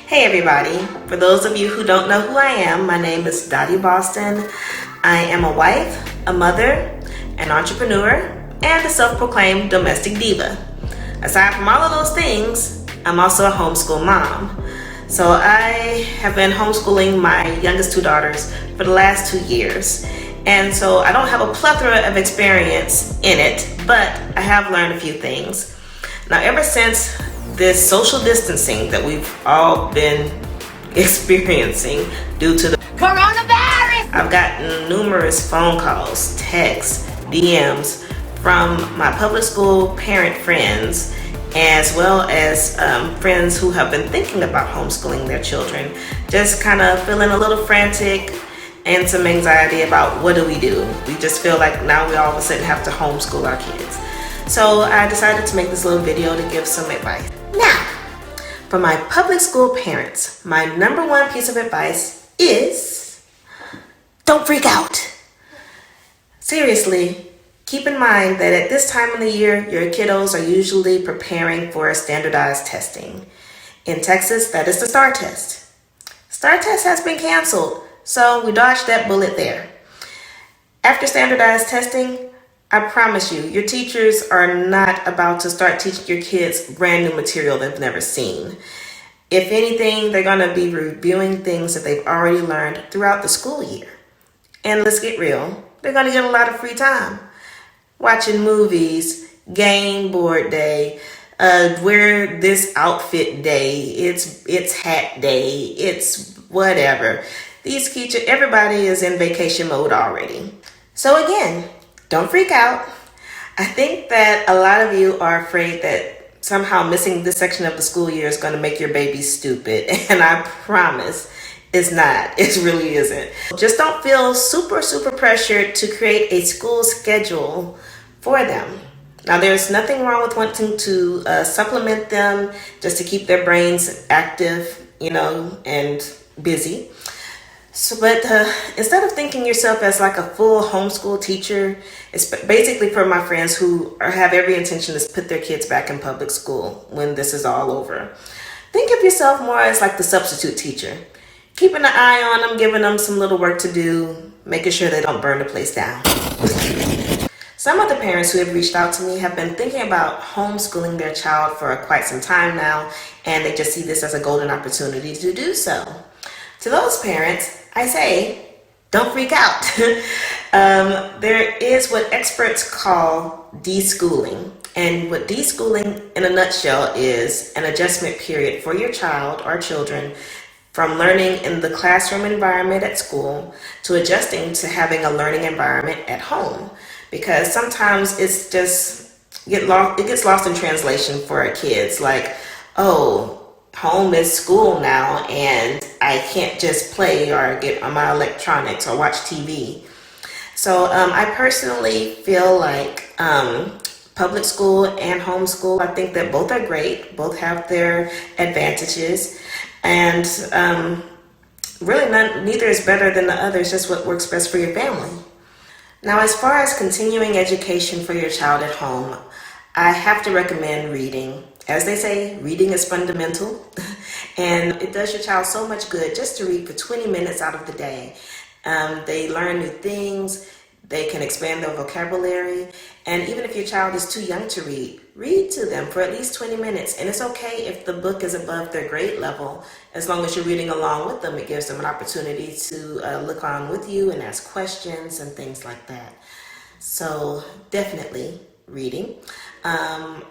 Hey everybody, for those of you who don't know who I am, my name is Dottie Boston. I am a wife, a mother, an entrepreneur, and a self-proclaimed domestic diva. Aside from all of those things, I'm also a homeschool mom. So I have been homeschooling my youngest two daughters for the last 2 years. And so I don't have a plethora of experience in it, but I have learned a few things. Now, ever since this social distancing that we've all been experiencing due to the coronavirus, I've gotten numerous phone calls, texts, DMs from my public school parent friends, as well as friends who have been thinking about homeschooling their children, just kind of feeling a little frantic and some anxiety about what do. We just feel like now we all of a sudden have to homeschool our kids. So I decided to make this little video to give some advice. Now, for my public school parents, my number one piece of advice is don't freak out. Seriously, keep in mind that at this time of the year, your kiddos are usually preparing for standardized testing. In Texas, that is the STAR test. STAR test has been canceled, so we dodged that bullet there. After standardized testing, I promise you, your teachers are not about to start teaching your kids brand new material they've never seen. If anything, they're going to be reviewing things that they've already learned throughout the school year. And let's get real, they're going to get a lot of free time. Watching movies, game board day, wear this outfit day, it's hat day, it's whatever. These teachers, everybody is in vacation mode already. So again, don't freak out. I think that a lot of you are afraid that somehow missing this section of the school year is going to make your baby stupid. And I promise it's not. It really isn't. Just don't feel super pressured to create a school schedule for them. Now, there's nothing wrong with wanting to supplement them just to keep their brains active, and busy. So, but instead of thinking yourself as like a full homeschool teacher, it's basically for my friends who have every intention to put their kids back in public school when this is all over. Think of yourself more as like the substitute teacher, keeping an eye on them, giving them some little work to do, making sure they don't burn the place down. Some of the parents who have reached out to me have been thinking about homeschooling their child for quite some time now, and they just see this as a golden opportunity to do so. To those parents, I say, don't freak out. There is what experts call deschooling. And what deschooling in a nutshell is an adjustment period for your child or children from learning in the classroom environment at school to adjusting to having a learning environment at home. Because sometimes it gets lost in translation for our kids. Like, oh, home is school now and I can't just play or get on my electronics or watch TV. So I personally feel like public school and homeschool, I think that both are great. Both have their advantages. And really neither is better than the other. It's just what works best for your family. Now, as far as continuing education for your child at home, I have to recommend reading. As they say, reading is fundamental, and it does your child so much good just to read for 20 minutes out of the day. They learn new things, they can expand their vocabulary, and even if your child is too young to read to them for at least 20 minutes. And it's okay if the book is above their grade level. As long as you're reading along with them, it gives them an opportunity to look on with you and ask questions and things like that. So definitely reading.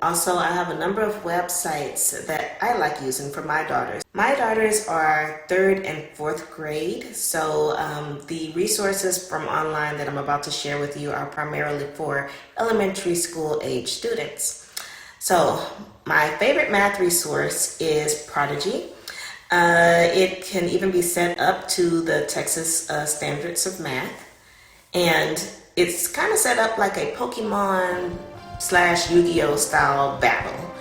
Also, I have a number of websites that I like using for my daughters. My daughters are 3rd and 4th grade, so the resources from online that I'm about to share with you are primarily for elementary school age students. So my favorite math resource is Prodigy. It can even be set up to the Texas standards of math, and it's kind of set up like a Pokemon / Yu-Gi-Oh style battle.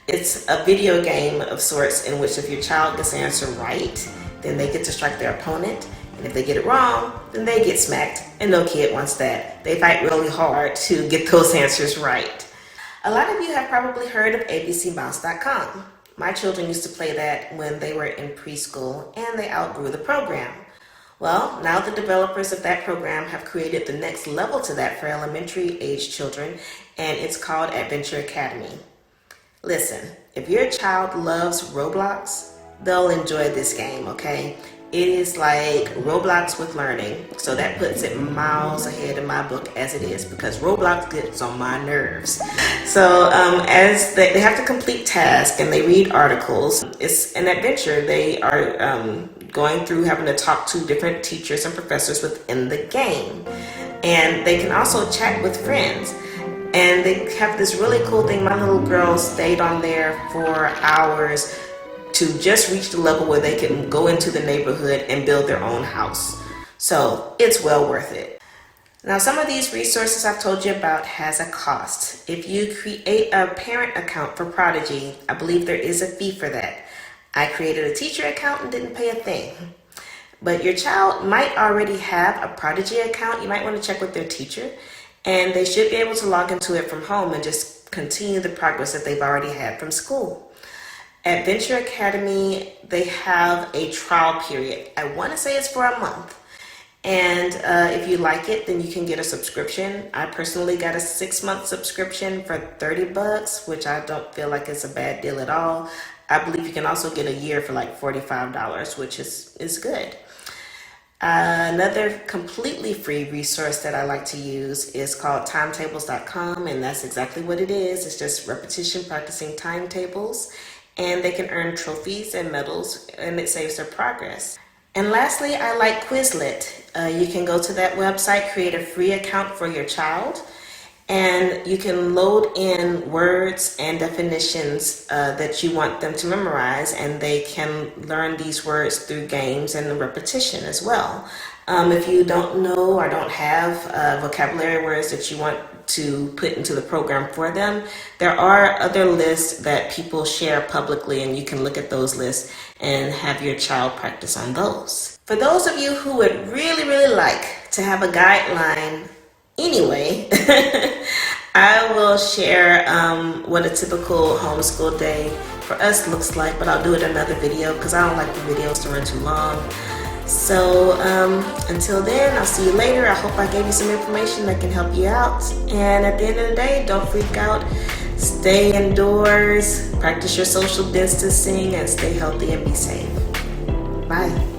It's a video game of sorts in which if your child gets the answer right, then they get to strike their opponent. And if they get it wrong, then they get smacked. And no kid wants that. They fight really hard to get those answers right. A lot of you have probably heard of abcmouse.com. My children used to play that when they were in preschool and they outgrew the program. Well, now the developers of that program have created the next level to that for elementary age children, and it's called Adventure Academy. Listen, if your child loves Roblox, they'll enjoy this game, okay? It is like Roblox with learning, so that puts it miles ahead in my book as it is, because Roblox gets on my nerves. So as they have to complete tasks and they read articles, it's an adventure. They are going through having to talk to different teachers and professors within the game. And they can also chat with friends. And they have this really cool thing. My little girl stayed on there for hours to just reach the level where they can go into the neighborhood and build their own house. So it's well worth it. Now, some of these resources I've told you about has a cost. If you create a parent account for Prodigy, I believe there is a fee for that. I created a teacher account and didn't pay a thing. But your child might already have a Prodigy account. You might want to check with their teacher, and they should be able to log into it from home and just continue the progress that they've already had from school. Adventure Academy, they have a trial period. I want to say it's for a month. And if you like it, then you can get a subscription. I personally got a 6-month subscription for $30, which I don't feel like it's a bad deal at all. I believe you can also get a year for like $45, which is good. Another completely free resource that I like to use is called timetables.com, and that's exactly what it is. It's just repetition practicing timetables, and they can earn trophies and medals, and it saves their progress. And lastly, I like Quizlet. You can go to that website, create a free account for your child, and you can load in words and definitions that you want them to memorize, and they can learn these words through games and repetition as well. If you don't know or don't have vocabulary words that you want to put into the program for them, there are other lists that people share publicly, and you can look at those lists and have your child practice on those. For those of you who would really like to have a guideline anyway, I will share what a typical homeschool day for us looks like, but I'll do it in another video because I don't like the videos to run too long. So until then, I'll see you later. I hope I gave you some information that can help you out. And at the end of the day, don't freak out. Stay indoors, practice your social distancing, and stay healthy and be safe. Bye.